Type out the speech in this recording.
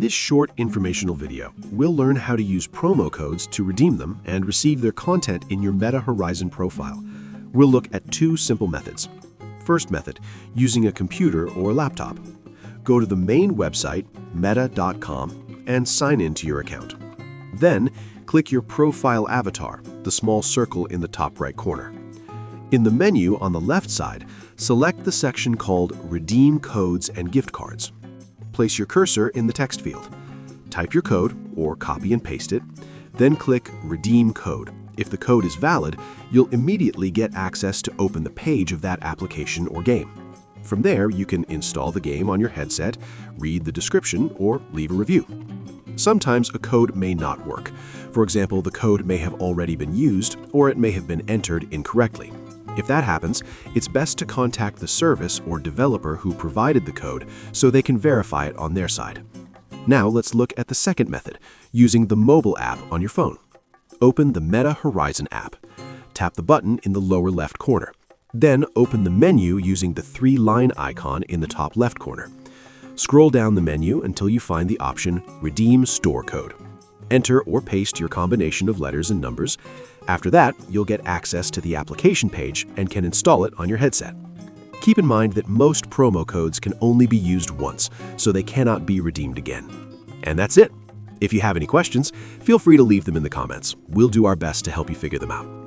this short informational video, we'll learn how to use promo codes to redeem them and receive their content in your Meta Horizon profile. We'll look at two simple methods. First method, using a computer or laptop. Go to the main website, meta.com, and sign in to your account. Then, click your profile avatar, the small circle in the top right corner. In the menu on the left side, select the section called Redeem Codes and Gift Cards. Place your cursor in the text field. Type your code, or copy and paste it, then click Redeem Code. If the code is valid, you'll immediately get access to open the page of that application or game. From there, you can install the game on your headset, read the description, or leave a review. Sometimes a code may not work. For example, the code may have already been used, or it may have been entered incorrectly. If that happens, it's best to contact the service or developer who provided the code so they can verify it on their side. Now let's look at the second method, using the mobile app on your phone. Open the Meta Horizon app. Tap the button in the lower left corner. Then open the menu using the three-line icon in the top left corner. Scroll down the menu until you find the option Redeem Store Code. Enter or paste your combination of letters and numbers. After that, you'll get access to the application page and can install it on your headset. Keep in mind that most promo codes can only be used once, so they cannot be redeemed again. And that's it. If you have any questions, feel free to leave them in the comments. We'll do our best to help you figure them out.